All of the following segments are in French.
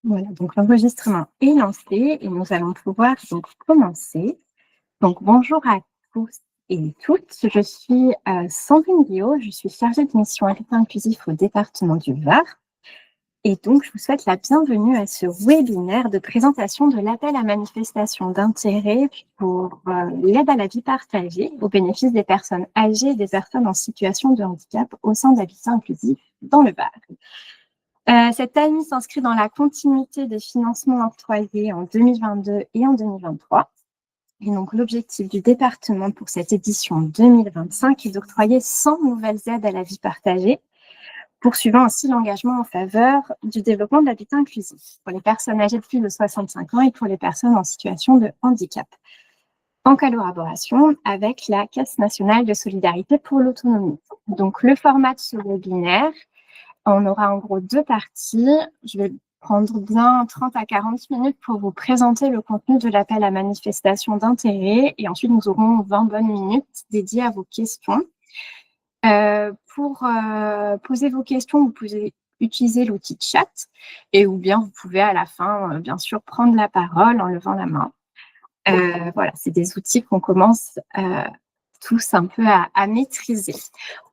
Voilà, donc l'enregistrement est lancé et nous allons pouvoir donc commencer. Donc bonjour à tous et toutes, je suis Sandrine Guillot, je suis chargée de mission habitat inclusif au département du Var. Et donc, je vous souhaite la bienvenue à ce webinaire de présentation de l'appel à manifestation d'intérêt pour l'aide à la vie partagée au bénéfice des personnes âgées et des personnes en situation de handicap au sein d'habitat inclusif dans le Var. Cette AMI s'inscrit dans la continuité des financements octroyés en 2022 et en 2023. Et donc, l'objectif du département pour cette édition 2025 est d'octroyer 100 nouvelles aides à la vie partagée, poursuivant ainsi l'engagement en faveur du développement de l'habitat inclusif pour les personnes âgées de plus de 65 ans et pour les personnes en situation de handicap, en collaboration avec la Caisse nationale de solidarité pour l'autonomie. Donc, le format de ce webinaire, on aura en gros deux parties. Je vais prendre bien 30 à 40 minutes pour vous présenter le contenu de l'appel à manifestation d'intérêt et ensuite nous aurons 20 bonnes minutes dédiées à vos questions. Pour poser vos questions, vous pouvez utiliser l'outil chat et ou bien vous pouvez à la fin, bien sûr, prendre la parole en levant la main. Voilà, c'est des outils qu'on commence tous un peu à maîtriser.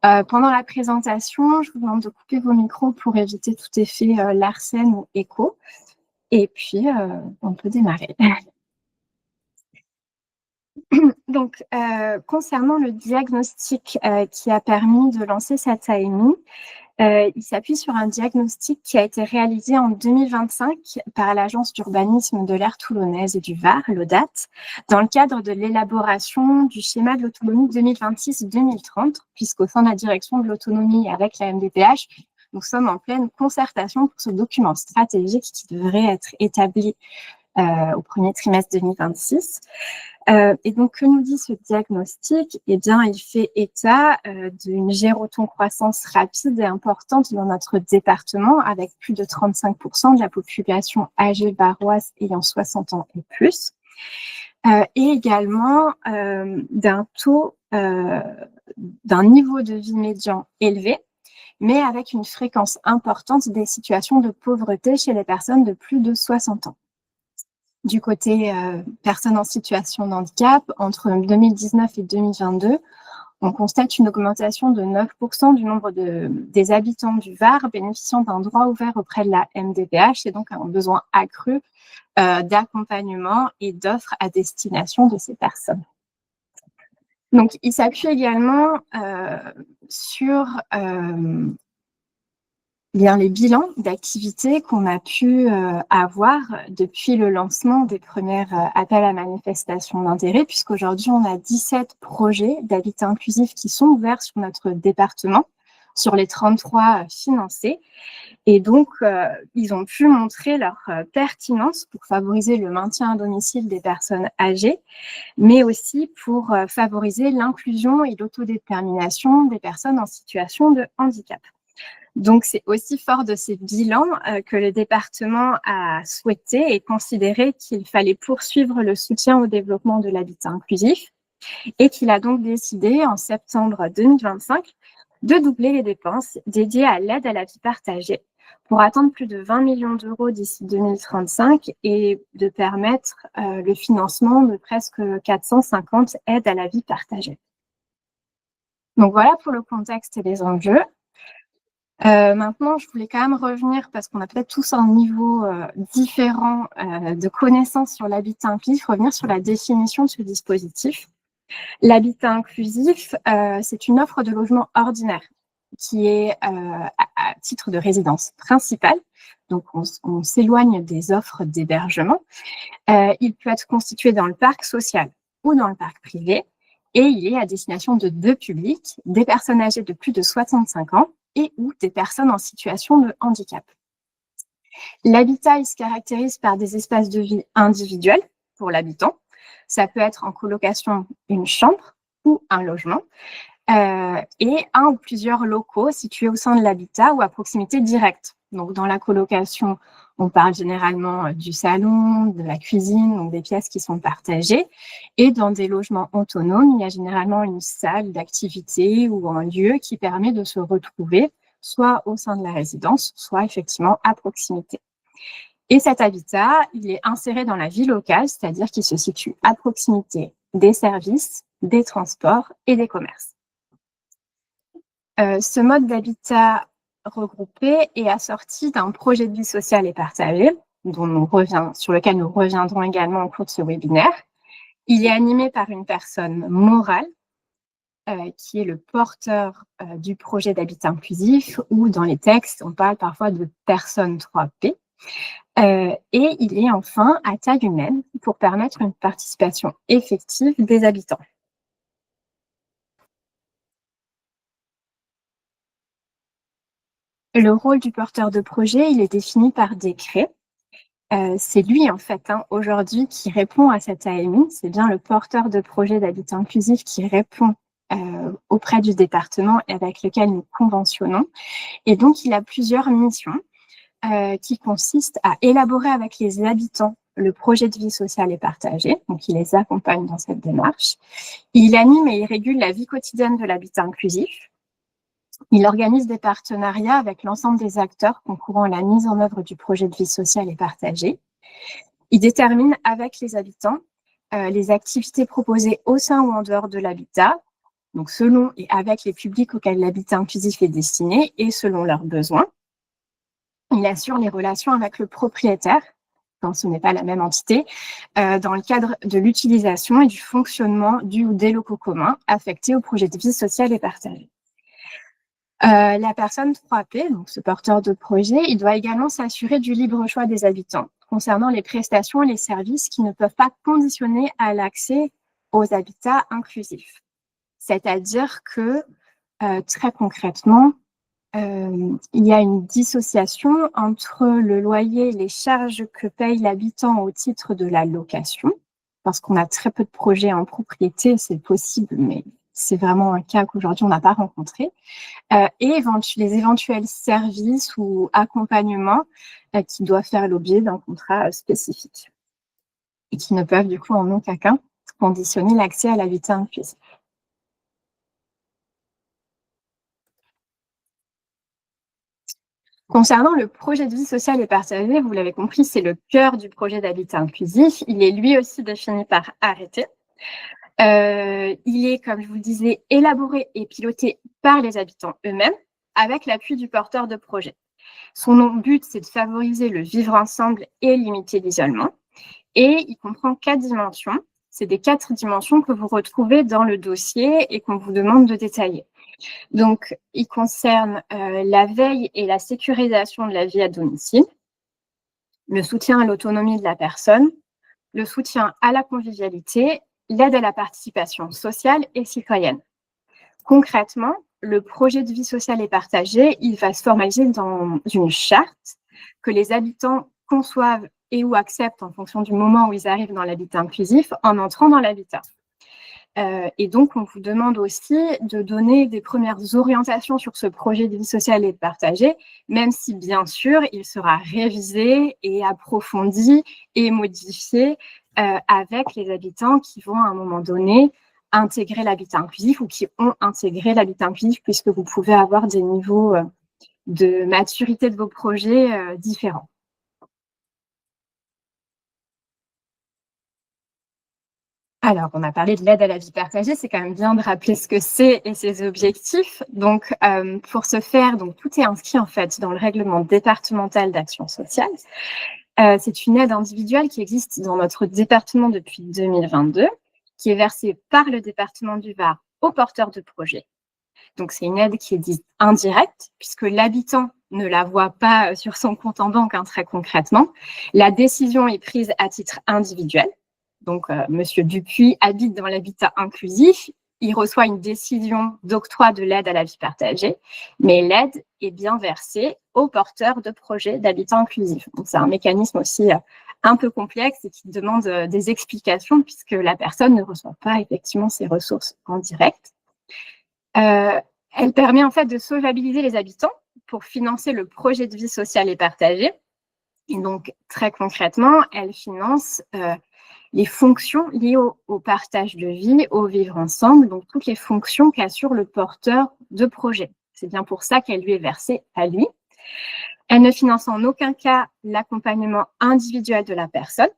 Pendant la présentation, je vous demande de couper vos micros pour éviter tout effet Larsen ou écho. Et puis, on peut démarrer. Donc, concernant le diagnostic qui a permis de lancer cette AMI, il s'appuie sur un diagnostic qui a été réalisé en 2025 par l'Agence d'urbanisme de l'aire toulonnaise et du Var, l'ODAT, dans le cadre de l'élaboration du schéma de l'autonomie 2026-2030, puisqu'au sein de la direction de l'autonomie avec la MDPH, nous sommes en pleine concertation pour ce document stratégique qui devrait être établi au premier trimestre 2026. Et donc, que nous dit ce diagnostic? Eh bien, il fait état d'une géroton-croissance rapide et importante dans notre département, avec plus de 35% de la population âgée varoise ayant 60 ans et plus, et également d'un taux, d'un niveau de vie médian élevé, mais avec une fréquence importante des situations de pauvreté chez les personnes de plus de 60 ans. Du côté personnes en situation de handicap, entre 2019 et 2022, on constate une augmentation de 9% du nombre des habitants du Var bénéficiant d'un droit ouvert auprès de la MDPH et donc un besoin accru d'accompagnement et d'offres à destination de ces personnes. Donc, il s'appuie également sur bien les bilans d'activités qu'on a pu avoir depuis le lancement des premiers appels à manifestation d'intérêt, puisqu'aujourd'hui, on a 17 projets d'habitat inclusif qui sont ouverts sur notre département, sur les 33 financés. Et donc, ils ont pu montrer leur pertinence pour favoriser le maintien à domicile des personnes âgées, mais aussi pour favoriser l'inclusion et l'autodétermination des personnes en situation de handicap. Donc, c'est aussi fort de ces bilans que le département a souhaité et considéré qu'il fallait poursuivre le soutien au développement de l'habitat inclusif et qu'il a donc décidé en septembre 2025 de doubler les dépenses dédiées à l'aide à la vie partagée pour atteindre plus de 20 millions d'euros d'ici 2035 et de permettre le financement de presque 450 aides à la vie partagée. Donc, voilà pour le contexte et les enjeux. Maintenant, je voulais quand même revenir, parce qu'on a peut-être tous un niveau différent de connaissances sur l'habitat inclusif, revenir sur la définition de ce dispositif. L'habitat inclusif, c'est une offre de logement ordinaire qui est à titre de résidence principale. Donc, on s'éloigne des offres d'hébergement. Il peut être constitué dans le parc social ou dans le parc privé et il est à destination de deux publics, des personnes âgées de plus de 65 ans et ou des personnes en situation de handicap. L'habitat, il se caractérise par des espaces de vie individuels pour l'habitant. Ça peut être en colocation une chambre ou un logement et un ou plusieurs locaux situés au sein de l'habitat ou à proximité directe. Donc, dans la colocation, on parle généralement du salon, de la cuisine, donc des pièces qui sont partagées. Et dans des logements autonomes, il y a généralement une salle d'activité ou un lieu qui permet de se retrouver soit au sein de la résidence, soit effectivement à proximité. Et cet habitat, il est inséré dans la vie locale, c'est-à-dire qu'il se situe à proximité des services, des transports et des commerces. Ce mode d'habitat regroupé est assorti d'un projet de vie sociale et partagé, sur lequel nous reviendrons également au cours de ce webinaire. Il est animé par une personne morale qui est le porteur du projet d'habitat inclusif, ou dans les textes, on parle parfois de personne 3P. Et il est enfin à taille humaine pour permettre une participation effective des habitants. Le rôle du porteur de projet, il est défini par décret. C'est lui, en fait, aujourd'hui, qui répond à cette AMI. C'est bien le porteur de projet d'habitat inclusif qui répond auprès du département et avec lequel nous conventionnons. Et donc, il a plusieurs missions qui consistent à élaborer avec les habitants le projet de vie sociale et partagé. Donc, il les accompagne dans cette démarche. Il anime et il régule la vie quotidienne de l'habitat inclusif. Il organise des partenariats avec l'ensemble des acteurs concourant à la mise en œuvre du projet de vie sociale et partagé. Il détermine avec les habitants les activités proposées au sein ou en dehors de l'habitat, donc selon et avec les publics auxquels l'habitat inclusif est destiné et selon leurs besoins. Il assure les relations avec le propriétaire, quand ce n'est pas la même entité, dans le cadre de l'utilisation et du fonctionnement du ou des locaux communs affectés au projet de vie sociale et partagé. La personne 3P, donc ce porteur de projet, il doit également s'assurer du libre choix des habitants concernant les prestations et les services qui ne peuvent pas conditionner à l'accès aux habitats inclusifs. C'est-à-dire que, très concrètement, il y a une dissociation entre le loyer et les charges que paye l'habitant au titre de la location, parce qu'on a très peu de projets en propriété, c'est possible, mais c'est vraiment un cas qu'aujourd'hui on n'a pas rencontré, et les éventuels services ou accompagnements qui doivent faire l'objet d'un contrat spécifique et qui ne peuvent du coup en aucun cas conditionner l'accès à l'habitat inclusif. Concernant le projet de vie sociale et partagé, vous l'avez compris, c'est le cœur du projet d'habitat inclusif. Il est lui aussi défini par arrêté. Il est, comme je vous le disais, élaboré et piloté par les habitants eux-mêmes, avec l'appui du porteur de projet. Son but, c'est de favoriser le vivre ensemble et limiter l'isolement. Et il comprend 4 dimensions. C'est des 4 dimensions que vous retrouvez dans le dossier et qu'on vous demande de détailler. Donc, il concerne la veille et la sécurisation de la vie à domicile, le soutien à l'autonomie de la personne, le soutien à la convivialité, l'aide à la participation sociale et citoyenne. Concrètement, le projet de vie sociale et partagé, il va se formaliser dans une charte que les habitants conçoivent et ou acceptent en fonction du moment où ils arrivent dans l'habitat inclusif en entrant dans l'habitat. Et donc, on vous demande aussi de donner des premières orientations sur ce projet de vie sociale et partagé, même si, bien sûr, il sera révisé et approfondi et modifié avec les habitants qui vont, à un moment donné, intégrer l'habitat inclusif ou qui ont intégré l'habitat inclusif, puisque vous pouvez avoir des niveaux de maturité de vos projets différents. Alors, on a parlé de l'aide à la vie partagée, c'est quand même bien de rappeler ce que c'est et ses objectifs. Donc, pour ce faire, donc, tout est inscrit en fait dans le règlement départemental d'action sociale. C'est une aide individuelle qui existe dans notre département depuis 2022, qui est versée par le département du Var aux porteurs de projets. Donc, c'est une aide qui est dite indirecte, puisque l'habitant ne la voit pas sur son compte en banque, très concrètement. La décision est prise à titre individuel. Donc, Monsieur Dupuis habite dans l'habitat inclusif. Il reçoit une décision d'octroi de l'aide à la vie partagée, mais l'aide est bien versée aux porteurs de projets d'habitat inclusif. Donc, c'est un mécanisme aussi un peu complexe et qui demande des explications puisque la personne ne reçoit pas effectivement ses ressources en direct. Elle permet en fait de solvabiliser les habitants pour financer le projet de vie sociale et partagée. Et donc, très concrètement, elle finance les fonctions liées au partage de vie, au vivre ensemble, donc toutes les fonctions qu'assure le porteur de projet. C'est bien pour ça qu'elle lui est versée à lui. Elle ne finance en aucun cas l'accompagnement individuel de la personne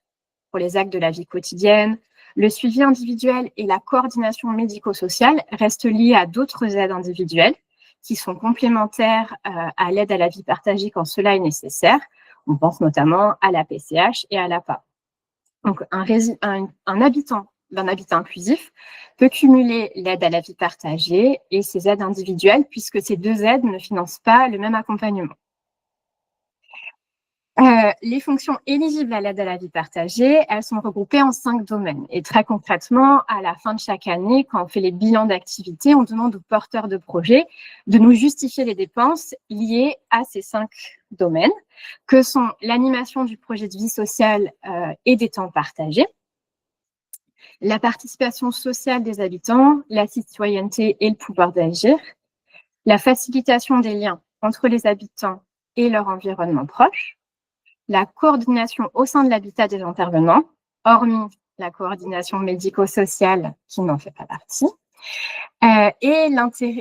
pour les actes de la vie quotidienne. Le suivi individuel et la coordination médico-sociale restent liés à d'autres aides individuelles qui sont complémentaires à l'aide à la vie partagée quand cela est nécessaire. On pense notamment à la PCH et à l'APA. Donc, un habitant d'un habitat inclusif peut cumuler l'aide à la vie partagée et ses aides individuelles puisque ces deux aides ne financent pas le même accompagnement. Les fonctions éligibles à l'aide à la vie partagée, elles sont regroupées en 5 domaines. Et très concrètement, à la fin de chaque année, quand on fait les bilans d'activité, on demande aux porteurs de projets de nous justifier les dépenses liées à ces 5 domaines, que sont l'animation du projet de vie sociale et des temps partagés, la participation sociale des habitants, la citoyenneté et le pouvoir d'agir, la facilitation des liens entre les habitants et leur environnement proche, la coordination au sein de l'habitat des intervenants, hormis la coordination médico-sociale qui n'en fait pas partie, et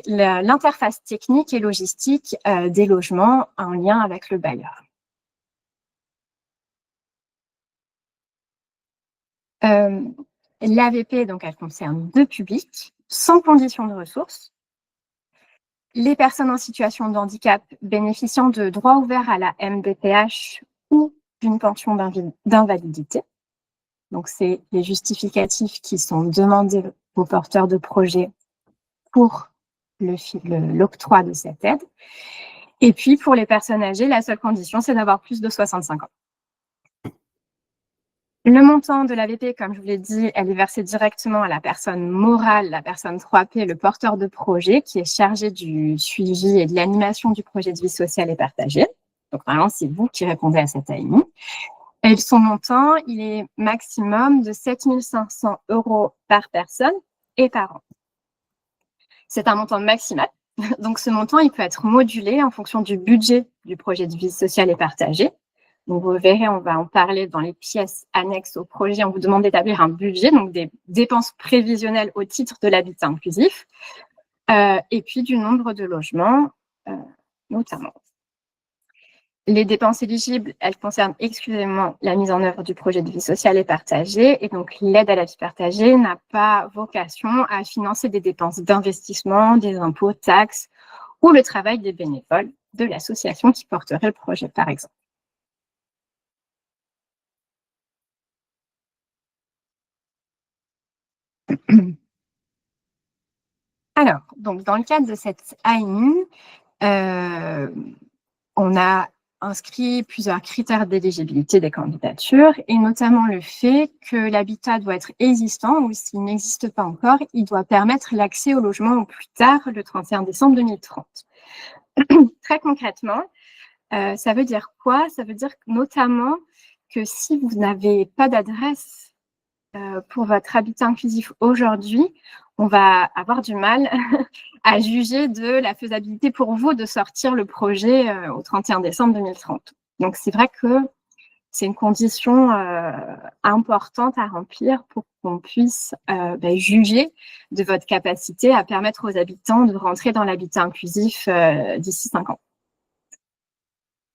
l'interface technique et logistique des logements en lien avec le bailleur. L'AVP, donc, elle concerne 2 publics, sans condition de ressources. Les personnes en situation de handicap bénéficiant de droits ouverts à la MDPH ou d'une pension d'invalidité. Donc, c'est les justificatifs qui sont demandés aux porteurs de projets pour l'octroi de cette aide. Et puis, pour les personnes âgées, la seule condition, c'est d'avoir plus de 65 ans. Le montant de l'AVP, comme je vous l'ai dit, elle est versée directement à la personne morale, la personne 3P, le porteur de projet, qui est chargé du suivi et de l'animation du projet de vie sociale et partagée. Donc, vraiment, c'est vous qui répondez à cette AMI. Et son montant, il est maximum de 7 500 € par personne et par an. C'est un montant maximal. Donc, ce montant, il peut être modulé en fonction du budget du projet de vie sociale et partagée. Donc, vous verrez, on va en parler dans les pièces annexes au projet. On vous demande d'établir un budget, donc des dépenses prévisionnelles au titre de l'habitat inclusif, et puis du nombre de logements, notamment. Les dépenses éligibles, elles concernent exclusivement la mise en œuvre du projet de vie sociale et partagée. Et donc, l'aide à la vie partagée n'a pas vocation à financer des dépenses d'investissement, des impôts, taxes ou le travail des bénévoles de l'association qui porterait le projet, par exemple. Alors, donc, dans le cadre de cette AMI, on a inscrit plusieurs critères d'éligibilité des candidatures et notamment le fait que l'habitat doit être existant ou s'il n'existe pas encore, il doit permettre l'accès au logement au plus tard le 31 décembre 2030. Très concrètement, ça veut dire quoi? Ça veut dire notamment que si vous n'avez pas d'adresse pour votre habitat inclusif aujourd'hui, on va avoir du mal à juger de la faisabilité pour vous de sortir le projet au 31 décembre 2030. Donc, c'est vrai que c'est une condition importante à remplir pour qu'on puisse juger de votre capacité à permettre aux habitants de rentrer dans l'habitat inclusif d'ici 5 ans.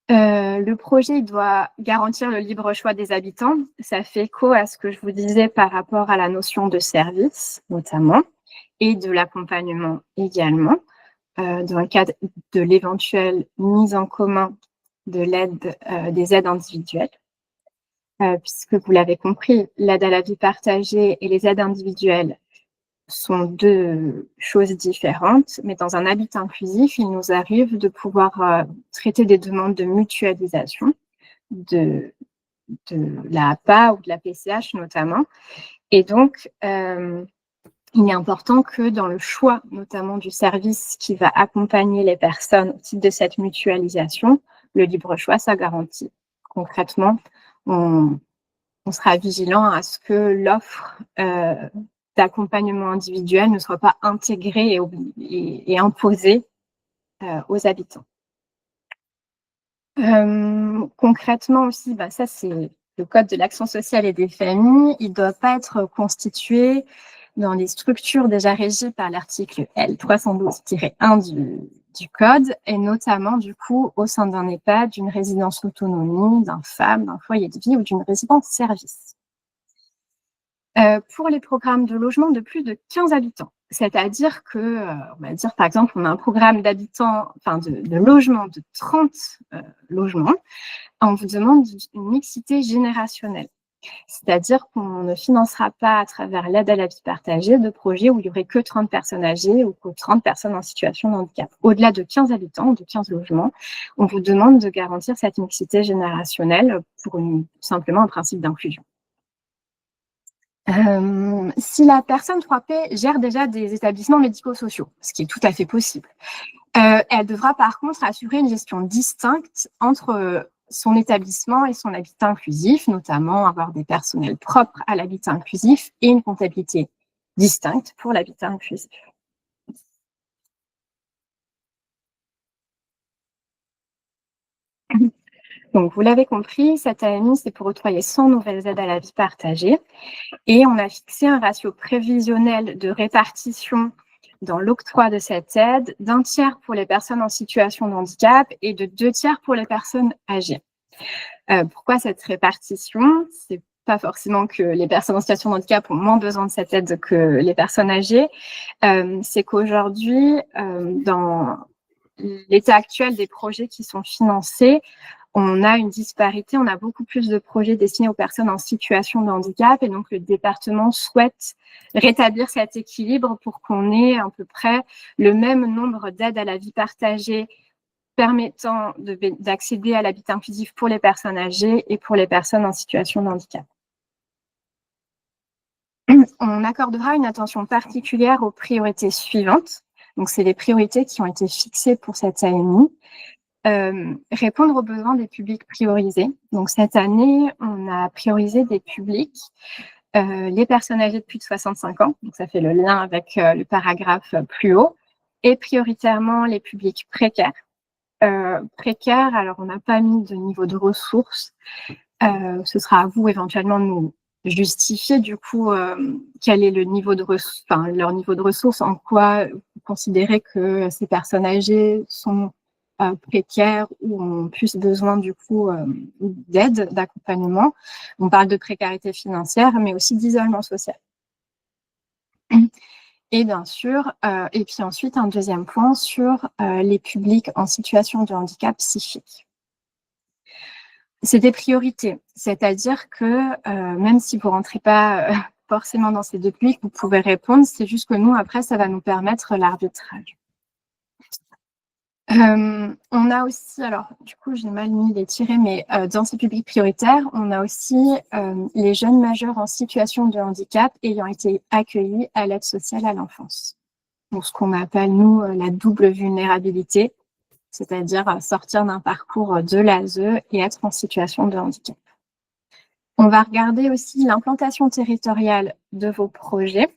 Le projet doit garantir le libre choix des habitants. Ça fait écho à ce que je vous disais par rapport à la notion de service, notamment, et de l'accompagnement également, dans le cadre de l'éventuelle mise en commun de l'aide, des aides individuelles. Puisque vous l'avez compris, l'aide à la vie partagée et les aides individuelles sont 2 choses différentes, mais dans un habitat inclusif, il nous arrive de pouvoir traiter des demandes de mutualisation de la APA ou de la PCH notamment. Et donc, il est important que dans le choix notamment du service qui va accompagner les personnes au titre de cette mutualisation, le libre choix soit garanti. Concrètement, on sera vigilant à ce que l'offre d'accompagnement individuel ne soit pas intégrée et imposée aux habitants. Concrètement aussi, ça c'est le code de l'action sociale et des familles, il ne doit pas être constitué dans les structures déjà régies par l'article L 312-1 du code, et notamment du coup au sein d'un EHPAD, d'une résidence autonomie, d'un FAB, d'un foyer de vie ou d'une résidence service. Pour les programmes de logement de plus de 15 habitants, c'est-à-dire que, on va dire par exemple, on a un programme d'habitants, enfin de logement de 30 logements, on vous demande une mixité générationnelle. C'est-à-dire qu'on ne financera pas à travers l'aide à la vie partagée de projets où il n'y aurait que 30 personnes âgées ou que 30 personnes en situation de handicap. Au-delà de 15 habitants ou de 15 logements, on vous demande de garantir cette mixité générationnelle pour simplement un principe d'inclusion. Si la personne 3P gère déjà des établissements médico-sociaux, ce qui est tout à fait possible, elle devra par contre assurer une gestion distincte entre son établissement et son habitat inclusif, notamment avoir des personnels propres à l'habitat inclusif et une comptabilité distincte pour l'habitat inclusif. Donc, vous l'avez compris, cette AMI, c'est pour octroyer 100 nouvelles aides à la vie partagée. Et on a fixé un ratio prévisionnel de répartition dans l'octroi de cette aide d'1 tiers pour les personnes en situation de handicap et de 2 tiers pour les personnes âgées. Pourquoi cette répartition? C'est pas forcément que les personnes en situation de handicap ont moins besoin de cette aide que les personnes âgées. C'est qu'aujourd'hui, dans l'état actuel des projets qui sont financés, on a une disparité, on a beaucoup plus de projets destinés aux personnes en situation de handicap et donc le département souhaite rétablir cet équilibre pour qu'on ait à peu près le même nombre d'aides à la vie partagée permettant d'accéder à l'habitat inclusif pour les personnes âgées et pour les personnes en situation de handicap. On accordera une attention particulière aux priorités suivantes. Donc, c'est les priorités qui ont été fixées pour cette AMI. Répondre aux besoins des publics priorisés. Donc, cette année, on a priorisé des publics, les personnes âgées de plus de 65 ans, donc ça fait le lien avec le paragraphe plus haut, et prioritairement les publics précaires. Précaires, alors on n'a pas mis de niveau de ressources. Ce sera à vous éventuellement de nous justifier du coup quel est le niveau de leur niveau de ressources, en quoi vous considérez que ces personnes âgées sont précaires ou ont plus besoin du coup d'aide, d'accompagnement. On parle de précarité financière, mais aussi d'isolement social. Et bien sûr, et puis ensuite un deuxième point sur les publics en situation de handicap psychique. C'est des priorités, c'est-à-dire que même si vous ne rentrez pas forcément dans ces deux publics, vous pouvez répondre, c'est juste que nous, après, ça va nous permettre l'arbitrage. On a aussi, alors du coup j'ai mal mis les tirets, mais dans ces publics prioritaires, on a aussi les jeunes majeurs en situation de handicap ayant été accueillis à l'aide sociale à l'enfance. Donc ce qu'on appelle nous la double vulnérabilité, c'est-à-dire sortir d'un parcours de l'ASE et être en situation de handicap. On va regarder aussi l'implantation territoriale de vos projets.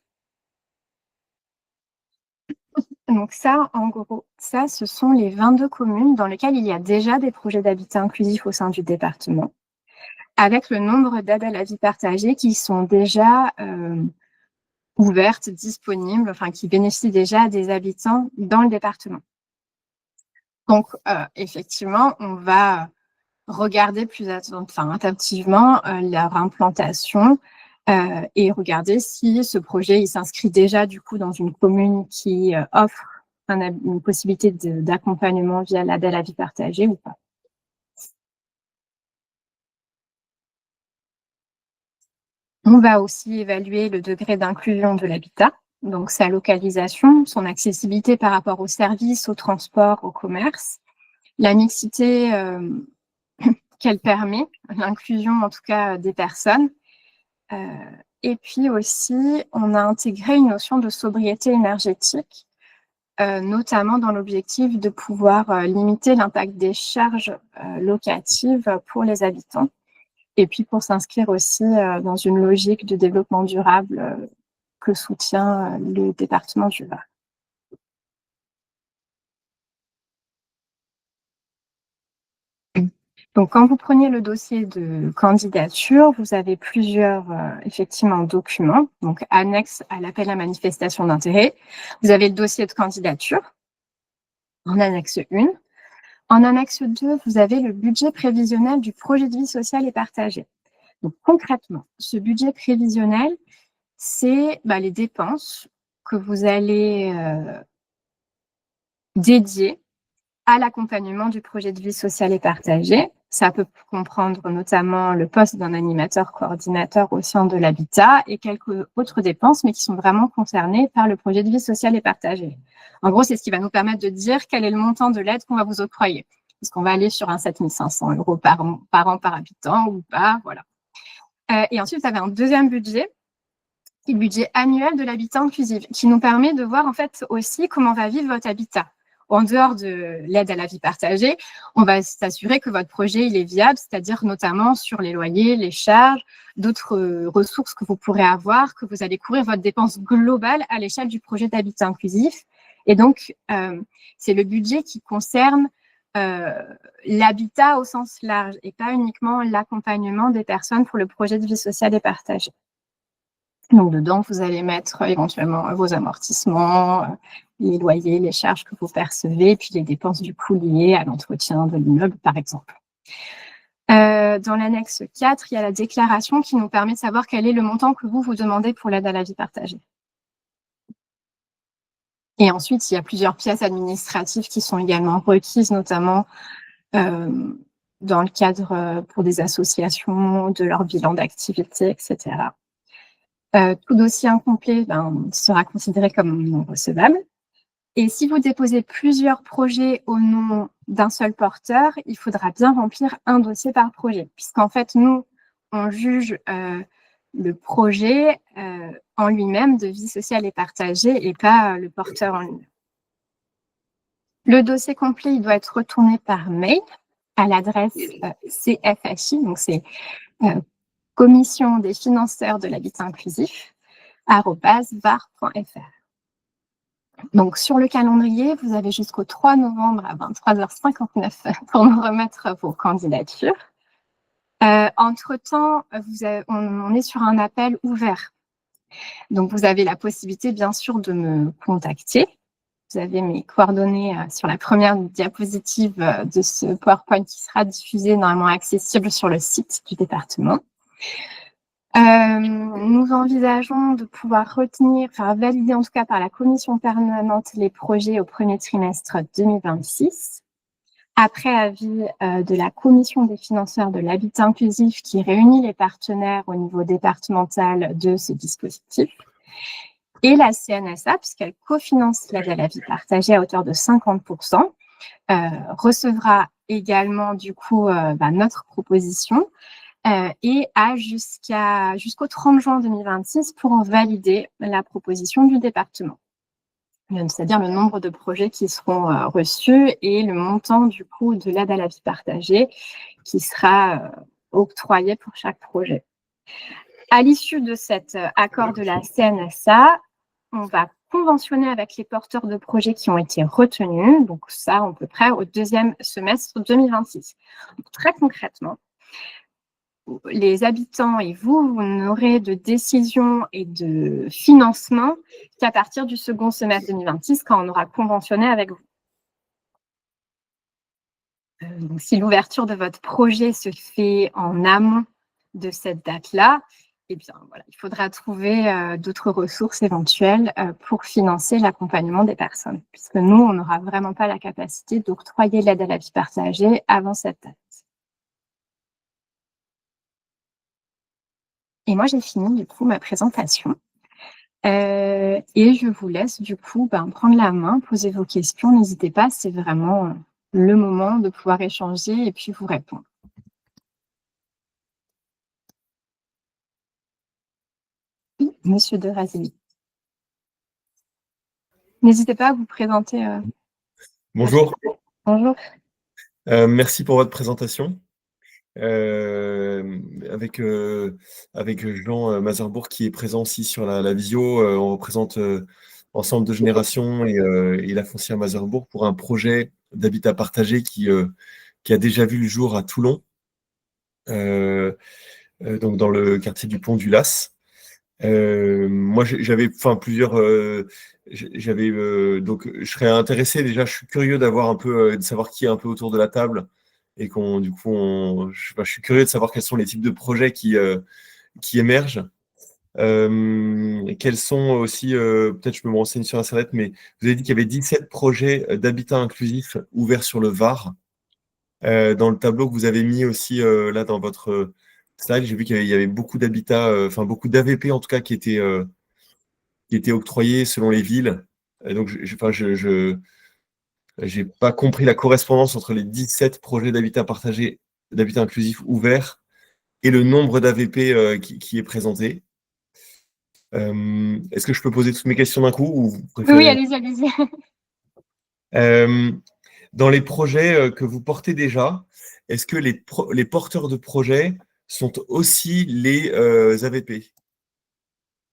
Donc ça, en gros, ça, ce sont les 22 communes dans lesquelles il y a déjà des projets d'habitat inclusif au sein du département, avec le nombre d'aides à la vie partagée qui sont déjà ouvertes, disponibles, enfin qui bénéficient déjà à des habitants dans le département. Donc, effectivement, on va regarder plus attentivement leur implantation et regarder si ce projet il s'inscrit déjà du coup dans une commune qui offre une possibilité d'accompagnement via l'aide à la vie partagée ou pas. On va aussi évaluer le degré d'inclusion de l'habitat, donc sa localisation, son accessibilité par rapport aux services, au transport, au commerce, la mixité qu'elle permet, l'inclusion en tout cas des personnes. Et puis aussi, on a intégré une notion de sobriété énergétique, notamment dans l'objectif de pouvoir limiter l'impact des charges locatives pour les habitants. Et puis pour s'inscrire aussi dans une logique de développement durable que soutient le département du Var. Donc, quand vous prenez le dossier de candidature, vous avez plusieurs, effectivement, documents, donc annexes à l'appel à manifestation d'intérêt. Vous avez le dossier de candidature. en annexe 1. En annexe 2, vous avez le budget prévisionnel du projet de vie sociale et partagé. Donc concrètement, ce budget prévisionnel, c'est les dépenses que vous allez dédier à l'accompagnement du projet de vie sociale et partagé. Ça peut comprendre notamment le poste d'un animateur coordinateur au sein de l'habitat et quelques autres dépenses, mais qui sont vraiment concernées par le projet de vie sociale et partagé. En gros, c'est ce qui va nous permettre de dire quel est le montant de l'aide qu'on va vous octroyer. Est-ce qu'on va aller sur un 7 500 € par an par habitant ou pas, voilà. Et ensuite, vous avez un deuxième budget, qui est le budget annuel de l'habitat inclusif, qui nous permet de voir en fait aussi comment va vivre votre habitat. En dehors de l'aide à la vie partagée, on va s'assurer que votre projet il est viable, c'est-à-dire notamment sur les loyers, les charges, d'autres ressources que vous pourrez avoir, que vous allez couvrir votre dépense globale à l'échelle du projet d'habitat inclusif. Et donc, c'est le budget qui concerne l'habitat au sens large et pas uniquement l'accompagnement des personnes pour le projet de vie sociale et partagée. Donc, dedans, vous allez mettre éventuellement vos amortissements, les loyers, les charges que vous percevez, puis les dépenses du coup liées à l'entretien de l'immeuble, par exemple. Dans l'annexe 4, il y a la déclaration qui nous permet de savoir quel est le montant que vous demandez pour l'aide à la vie partagée. Et ensuite, il y a plusieurs pièces administratives qui sont également requises, notamment dans le cadre pour des associations, de leur bilan d'activité, etc. Tout dossier incomplet sera considéré comme non recevable. Et si vous déposez plusieurs projets au nom d'un seul porteur, il faudra bien remplir un dossier par projet, puisqu'en fait, nous, on juge le projet en lui-même de vie sociale et partagée et pas le porteur en lui-même. Le dossier complet, il doit être retourné par mail à l'adresse CFHI, donc c'est Commission des financeurs de l'habitat inclusif, @var.fr. Donc, sur le calendrier, vous avez jusqu'au 3 novembre à 23h59 pour nous remettre vos candidatures. Entre-temps, on est sur un appel ouvert. Donc, vous avez la possibilité, bien sûr, de me contacter. Vous avez mes coordonnées sur la première diapositive de ce PowerPoint qui sera diffusé, normalement accessible sur le site du département. Nous envisageons de pouvoir valider en tout cas par la commission permanente les projets au premier trimestre 2026, après avis de la commission des financeurs de l'habitat inclusif qui réunit les partenaires au niveau départemental de ce dispositif, et la CNSA, puisqu'elle cofinance l'aide à la vie partagée à hauteur de 50%, recevra également du coup notre proposition et a jusqu'au 30 juin 2026 pour valider la proposition du département. C'est-à-dire le nombre de projets qui seront reçus et le montant du coup de l'aide à la vie partagée qui sera octroyé pour chaque projet. À l'issue de cet accord de la CNSA, on va conventionner avec les porteurs de projets qui ont été retenus, donc ça à peu près au deuxième semestre 2026. Donc, très concrètement, les habitants et vous n'aurez de décision et de financement qu'à partir du second semestre 2026, quand on aura conventionné avec vous. Donc, si l'ouverture de votre projet se fait en amont de cette date-là, eh bien, voilà, il faudra trouver d'autres ressources éventuelles pour financer l'accompagnement des personnes, puisque nous, on n'aura vraiment pas la capacité d'octroyer l'aide à la vie partagée avant cette date. Et moi, j'ai fini du coup ma présentation. Et je vous laisse du coup prendre la main, poser vos questions. N'hésitez pas, c'est vraiment le moment de pouvoir échanger et puis vous répondre. Oui, Monsieur de Razilly. N'hésitez pas à vous présenter. Bonjour. Bonjour. Merci pour votre présentation. Avec Jean Mazerbourg qui est présent aussi sur la visio, on représente Ensemble de Générations et la foncière Mazerbourg pour un projet d'habitat partagé qui a déjà vu le jour à Toulon, donc dans le quartier du Pont du Las. Moi, j'avais, enfin, plusieurs. J'avais donc, je serais intéressé déjà. Je suis curieux d'avoir un peu, de savoir qui est un peu autour de la table et du coup, je suis curieux de savoir quels sont les types de projets qui émergent. Et quels sont aussi, peut-être je peux me renseigner sur Internet, mais vous avez dit qu'il y avait 17 projets d'habitat inclusif ouverts sur le Var. Dans le tableau que vous avez mis aussi là dans votre slide, j'ai vu qu'il y avait beaucoup d'habitats, enfin beaucoup d'AVP en tout cas qui étaient octroyés selon les villes. Donc, enfin, j'ai pas compris la correspondance entre les 17 projets d'habitat partagé, d'habitat inclusif ouverts et le nombre d'AVP qui est présenté. Est-ce que je peux poser toutes mes questions d'un coup ou vous Oui, préférez? allez-y, allez-y. Euh, Dans les projets que vous portez déjà, est-ce que les porteurs de projets sont aussi les AVP?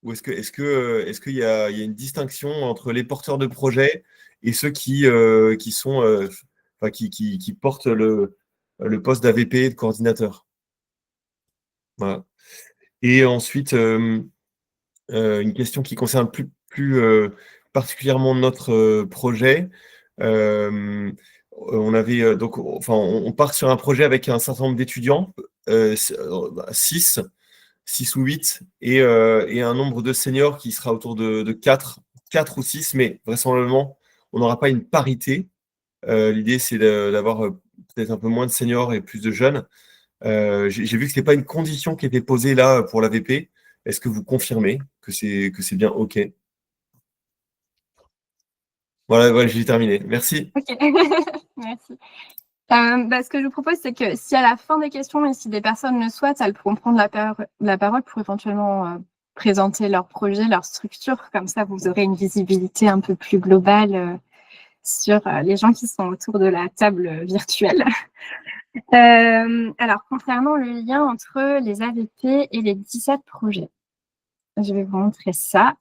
Ou est-ce qu'il y a une distinction entre les porteurs de projets et ceux qui sont, enfin, qui portent le poste d'AVP et de coordinateur? Voilà. Et ensuite, une question qui concerne plus particulièrement notre projet. On avait donc, enfin, on part sur un projet avec un certain nombre d'étudiants, 6 ou 8, et un nombre de seniors qui sera autour de 4 ou 6, mais vraisemblablement, on n'aura pas une parité. L'idée, c'est d'avoir peut-être un peu moins de seniors et plus de jeunes. J'ai vu que ce n'était pas une condition qui était posée là pour l'AVP. Est-ce que vous confirmez que c'est bien OK? Voilà, ouais, j'ai terminé. Merci. Ok, merci. Ce que je vous propose, c'est que si à la fin des questions et si des personnes le souhaitent, elles pourront prendre la parole pour éventuellement présenter leur projet, leur structure. Comme ça, vous aurez une visibilité un peu plus globale sur les gens qui sont autour de la table virtuelle. Alors, concernant le lien entre les AVP et les 17 projets, je vais vous montrer ça.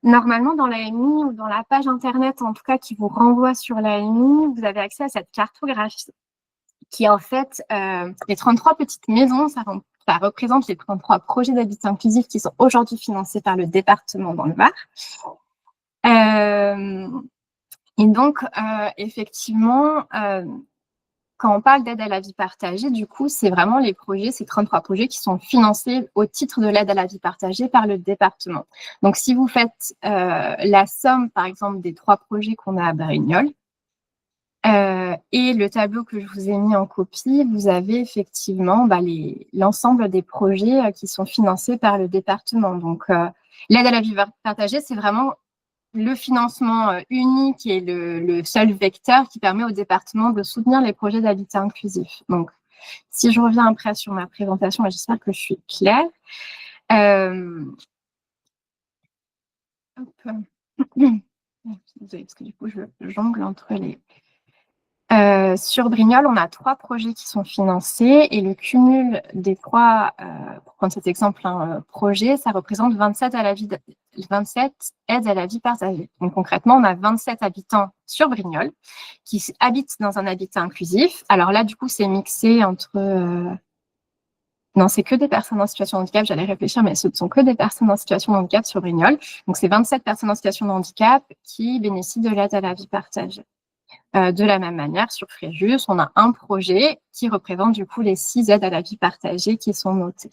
Normalement, dans l'AMI ou dans la page Internet, en tout cas, qui vous renvoie sur l'AMI, vous avez accès à cette cartographie qui est en fait les 33 petites maisons. Ça représente les 33 projets d'habitat inclusif qui sont aujourd'hui financés par le département dans le Var. Et donc, effectivement, quand on parle d'aide à la vie partagée, du coup, c'est vraiment les projets, ces 33 projets qui sont financés au titre de l'aide à la vie partagée par le département. Donc, si vous faites la somme, par exemple, des 3 projets qu'on a à Brignoles, et le tableau que je vous ai mis en copie, vous avez effectivement l'ensemble des projets qui sont financés par le département. Donc, l'aide à la vie partagée, c'est vraiment le financement unique et le seul vecteur qui permet au département de soutenir les projets d'habitat inclusif. Donc, si je reviens après sur ma présentation, j'espère que je suis claire. Désolée, parce que du coup, je jongle entre les... Sur Brignoles, on a 3 projets qui sont financés et le cumul des 3, pour prendre cet exemple, projet, ça représente 27 aides à la vie partagée. Donc concrètement, on a 27 habitants sur Brignoles qui habitent dans un habitat inclusif. Alors là, du coup, c'est mixé entre... Non, c'est que des personnes en situation de handicap, j'allais réfléchir, mais ce ne sont que des personnes en situation de handicap sur Brignoles. Donc c'est 27 personnes en situation de handicap qui bénéficient de l'aide à la vie partagée. De la même manière, sur Fréjus, on a un projet qui représente du coup les 6 aides à la vie partagée qui sont notées.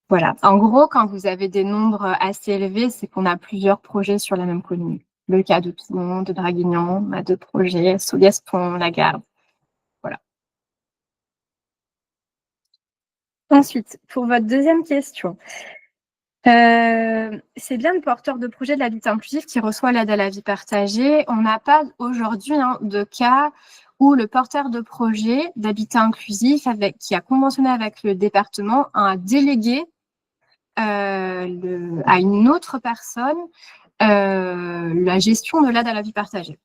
Voilà. En gros, quand vous avez des nombres assez élevés, c'est qu'on a plusieurs projets sur la même commune. Le cas de Toulon, de Draguignan, on a 2 projets, Soliès-Pont, Lagarde. Voilà. Ensuite, pour votre deuxième question, c'est bien le porteur de projet de l'habitat inclusif qui reçoit l'aide à la vie partagée. On n'a pas aujourd'hui de cas où le porteur de projet d'habitat inclusif qui a conventionné avec le département a délégué à une autre personne la gestion de l'aide à la vie partagée.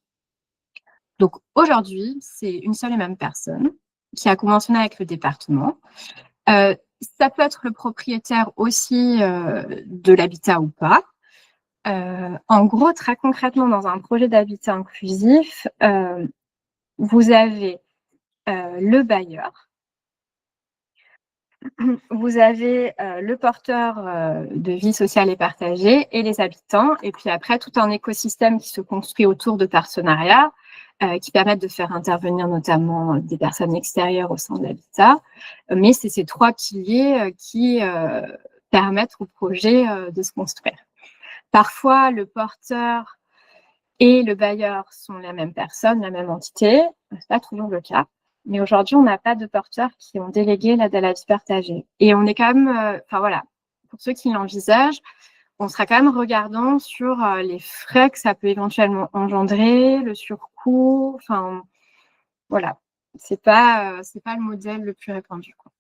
Donc aujourd'hui, c'est une seule et même personne qui a conventionné avec le département. Ça peut être le propriétaire aussi de l'habitat ou pas. En gros, très concrètement, dans un projet d'habitat inclusif, vous avez le bailleur, vous avez le porteur de vie sociale et partagée et les habitants, et puis après tout un écosystème qui se construit autour de partenariats qui permettent de faire intervenir notamment des personnes extérieures au sein de l'habitat. Mais c'est ces trois piliers qui permettent au projet de se construire. Parfois, le porteur et le bailleur sont la même personne, la même entité. Ce n'est pas toujours le cas. Mais aujourd'hui, on n'a pas de porteurs qui ont délégué l'aide à la vie partagée. Et on est quand même, voilà, pour ceux qui l'envisagent, on sera quand même regardant sur les frais que ça peut éventuellement engendrer, le surcoût, enfin, voilà. C'est pas le modèle le plus répandu, quoi.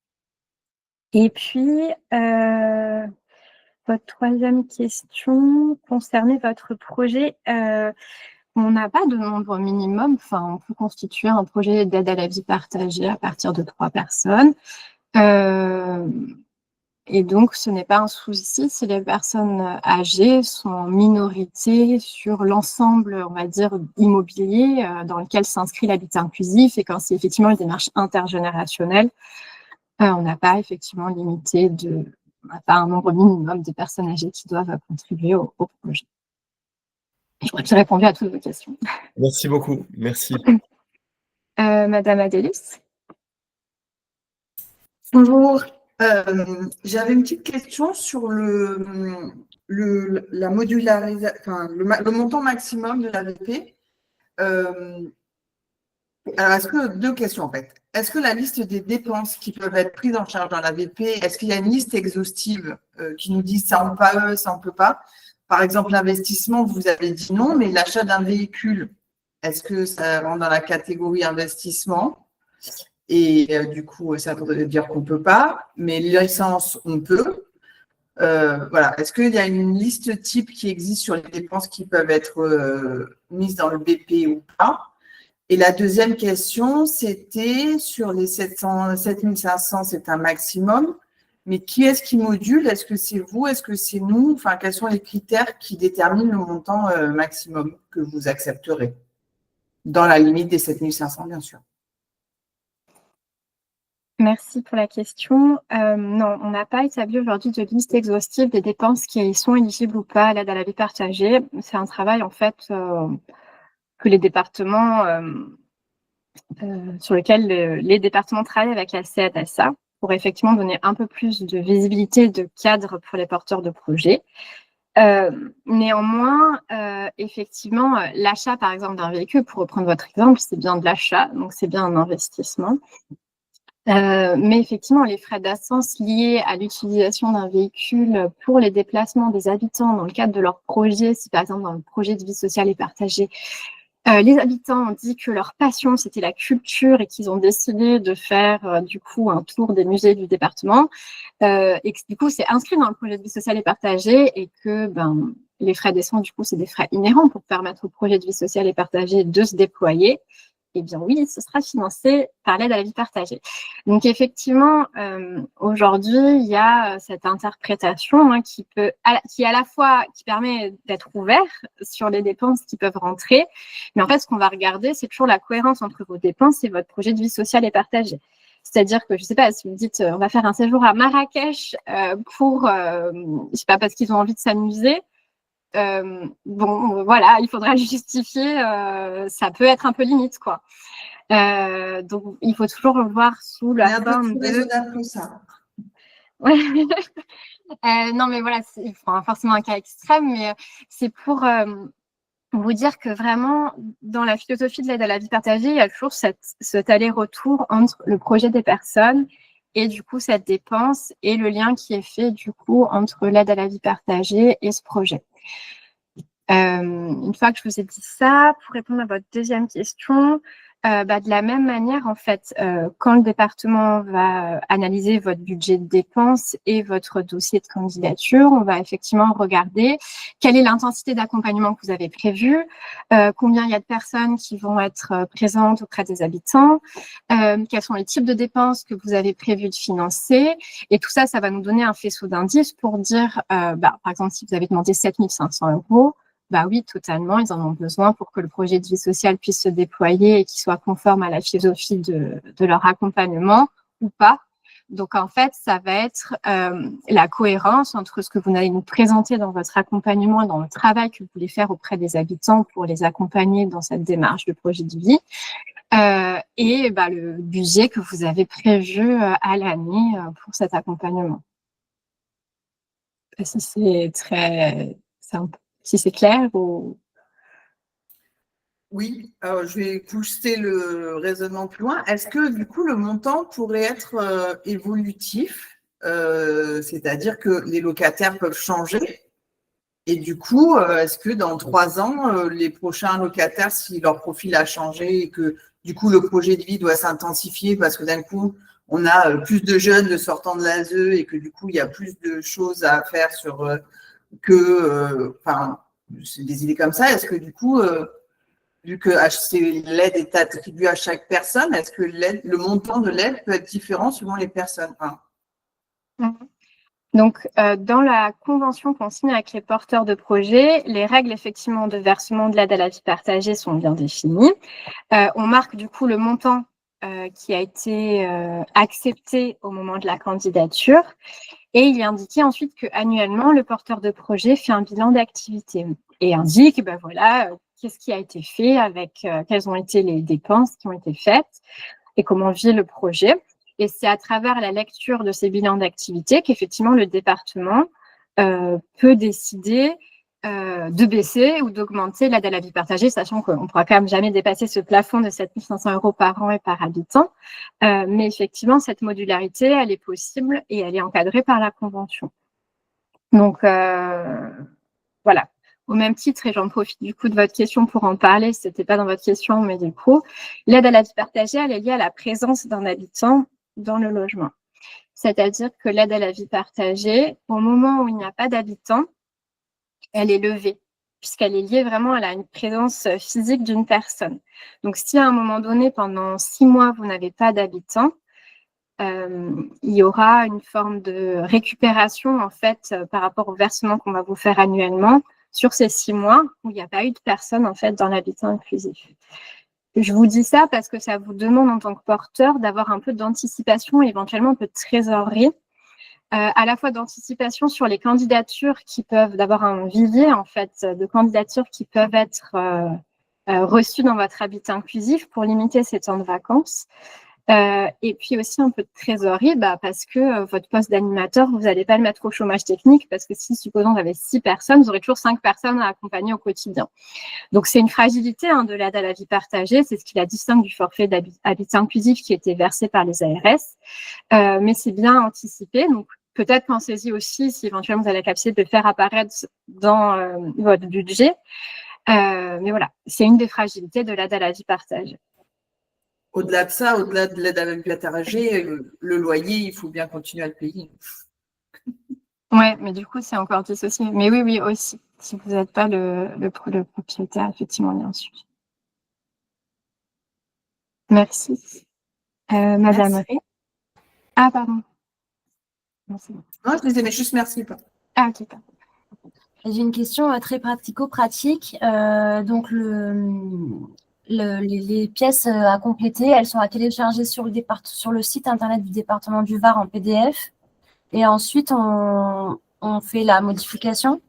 Et puis, votre troisième question concernait votre projet. On n'a pas de nombre minimum. Enfin, on peut constituer un projet d'aide à la vie partagée à partir de 3 personnes. Et donc, ce n'est pas un souci si les personnes âgées sont en minorité sur l'ensemble, on va dire, immobilier dans lequel s'inscrit l'habitat inclusif. Et quand c'est effectivement une démarche intergénérationnelle, on n'a pas effectivement limité on n'a pas un nombre minimum de personnes âgées qui doivent contribuer au projet. Je crois que j'ai répondu à toutes vos questions. Merci beaucoup. Merci. Madame Adélis. Bonjour. J'avais une petite question sur la modularisation, enfin, le montant maximum de l'AVP. Alors, deux questions en fait. Est-ce que la liste des dépenses qui peuvent être prises en charge dans l'AVP, est-ce qu'il y a une liste exhaustive qui nous dit ça on peut, ça on peut pas? Par exemple, l'investissement, vous avez dit non, mais l'achat d'un véhicule, est-ce que ça rentre dans la catégorie investissement? Et du coup, ça voudrait dire qu'on ne peut pas, mais l'essence, on peut. Voilà. Est-ce qu'il y a une liste type qui existe sur les dépenses qui peuvent être mises dans le BP ou pas? Et la deuxième question, c'était sur les 7500, c'est un maximum, mais qui est-ce qui module? Est-ce que c'est vous? Est-ce que c'est nous? Enfin, quels sont les critères qui déterminent le montant maximum que vous accepterez? Dans la limite des 7500, bien sûr. Merci pour la question. Non, on n'a pas établi aujourd'hui de liste exhaustive des dépenses qui sont éligibles ou pas à l'aide à la vie partagée. C'est un travail, en fait, que les départements, sur lequel les départements travaillent avec la CNSA pour effectivement donner un peu plus de visibilité, de cadre pour les porteurs de projets. Néanmoins, effectivement, l'achat, par exemple, d'un véhicule, pour reprendre votre exemple, c'est bien de l'achat, donc c'est bien un investissement. Mais effectivement, les frais d'essence liés à l'utilisation d'un véhicule pour les déplacements des habitants dans le cadre de leur projet, si par exemple dans le projet de vie sociale et partagée, les habitants ont dit que leur passion, c'était la culture et qu'ils ont décidé de faire du coup un tour des musées du département et que du coup, c'est inscrit dans le projet de vie sociale et partagée et que les frais d'essence, du coup, c'est des frais inhérents pour permettre au projet de vie sociale et partagée de se déployer. Eh bien oui, ce sera financé par l'aide à la vie partagée. Donc effectivement, aujourd'hui, il y a cette interprétation qui à la fois qui permet d'être ouvert sur les dépenses qui peuvent rentrer, mais en fait, ce qu'on va regarder, c'est toujours la cohérence entre vos dépenses et votre projet de vie sociale et partagée. C'est-à-dire que, je ne sais pas, si vous dites, on va faire un séjour à Marrakech pour, je sais pas, parce qu'ils ont envie de s'amuser, voilà, il faudra le justifier, ça peut être un peu limite, quoi. Donc, il faut toujours le voir sous la forme de… raisonnable que ça. Ouais. Non, mais voilà, c'est forcément un cas extrême, mais c'est pour vous dire que vraiment, dans la philosophie de l'aide à la vie partagée, il y a toujours cet aller-retour entre le projet des personnes et du coup cette dépense et le lien qui est fait du coup entre l'aide à la vie partagée et ce projet. Une fois que je vous ai dit ça, pour répondre à votre deuxième question, de la même manière, en fait, quand le département va analyser votre budget de dépenses et votre dossier de candidature, on va effectivement regarder quelle est l'intensité d'accompagnement que vous avez prévu, combien il y a de personnes qui vont être présentes auprès des habitants, quels sont les types de dépenses que vous avez prévu de financer. Et tout ça, ça va nous donner un faisceau d'indices pour dire, par exemple, si vous avez demandé 7 500 €, bah oui, totalement, ils en ont besoin pour que le projet de vie sociale puisse se déployer et qu'il soit conforme à la philosophie de leur accompagnement ou pas. Donc, en fait, ça va être la cohérence entre ce que vous allez nous présenter dans votre accompagnement et dans le travail que vous voulez faire auprès des habitants pour les accompagner dans cette démarche de projet de vie et le budget que vous avez prévu à l'année pour cet accompagnement. Si c'est très simple, si c'est clair ou… Oui, je vais pousser le raisonnement plus loin. Est-ce que du coup le montant pourrait être évolutif, c'est-à-dire que les locataires peuvent changer et du coup, est-ce que dans 3 ans, les prochains locataires, si leur profil a changé et que du coup le projet de vie doit s'intensifier parce que d'un coup on a plus de jeunes sortant de l'ASE et que du coup il y a plus de choses à faire sur c'est des idées comme ça. Est-ce que du coup vu que l'aide est attribuée à chaque personne, est-ce que le montant de l'aide peut être différent suivant les personnes? Donc, dans la convention qu'on signe avec les porteurs de projets, les règles effectivement de versement de l'aide à la vie partagée sont bien définies. On marque du coup le montant qui a été accepté au moment de la candidature et il est indiqué ensuite qu'annuellement, le porteur de projet fait un bilan d'activité et indique, qu'est-ce qui a été fait, avec quelles ont été les dépenses qui ont été faites et comment vit le projet. Et c'est à travers la lecture de ces bilans d'activité qu'effectivement le département peut décider de baisser ou d'augmenter l'aide à la vie partagée, sachant qu'on ne pourra quand même jamais dépasser ce plafond de 7 500 € par an et par habitant. Mais effectivement, cette modularité, elle est possible et elle est encadrée par la convention. Donc, voilà. Au même titre, et j'en profite du coup de votre question pour en parler, ce n'était pas dans votre question, mais du coup, l'aide à la vie partagée, elle est liée à la présence d'un habitant dans le logement. C'est-à-dire que l'aide à la vie partagée, au moment où il n'y a pas d'habitant, elle est levée, puisqu'elle est liée vraiment à une présence physique d'une personne. Donc, si à un moment donné, pendant 6 mois, vous n'avez pas d'habitant, il y aura une forme de récupération, en fait, par rapport au versement qu'on va vous faire annuellement sur ces 6 mois où il n'y a pas eu de personne, en fait, dans l'habitat inclusif. Je vous dis ça parce que ça vous demande, en tant que porteur, d'avoir un peu d'anticipation, éventuellement un peu de trésorerie, à la fois d'anticipation sur les candidatures d'avoir un vivier, en fait, de candidatures qui peuvent être reçues dans votre habitat inclusif pour limiter ces temps de vacances. Et puis aussi un peu de trésorerie, parce que votre poste d'animateur, vous n'allez pas le mettre au chômage technique, parce que si, supposons, vous avez 6 personnes, vous aurez toujours 5 personnes à accompagner au quotidien. Donc, c'est une fragilité de l'aide à la vie partagée, c'est ce qui la distingue du forfait d'habitat inclusif qui était versé par les ARS, mais c'est bien anticipé. Donc, peut-être pensez-y aussi, si éventuellement vous avez la capacité de le faire apparaître dans votre budget. Mais voilà, c'est une des fragilités de l'aide à la vie partagée. Au-delà de ça, au-delà de l'aide à la vie partagée, le loyer, il faut bien continuer à le payer. Oui, mais du coup, c'est encore dissocié. Mais oui, aussi. Si vous n'êtes pas le propriétaire, effectivement, il y a un sujet. Merci. Madame Ré. Ah, pardon. Non, je disais, mais juste merci. Ah, ok, pardon. J'ai une question très pratico-pratique. Donc, les pièces à compléter, elles sont à télécharger sur le site internet du département du Var en PDF. Et ensuite, on fait la modification.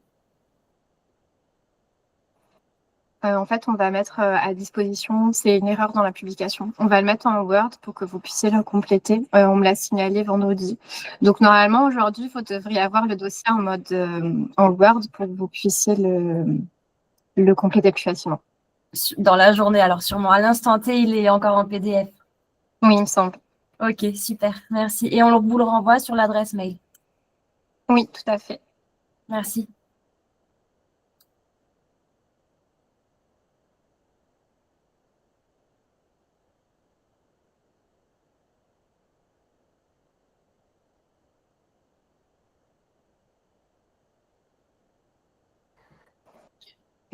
En fait, on va mettre à disposition, c'est une erreur dans la publication, on va le mettre en Word pour que vous puissiez le compléter. On me l'a signalé vendredi. Donc, normalement, aujourd'hui, vous devriez avoir le dossier en mode en Word pour que vous puissiez le compléter plus facilement. Dans la journée, alors sûrement. À l'instant T, il est encore en PDF. Oui, il me semble. Ok, super, merci. Et on vous le renvoie sur l'adresse mail. Oui, tout à fait. Merci.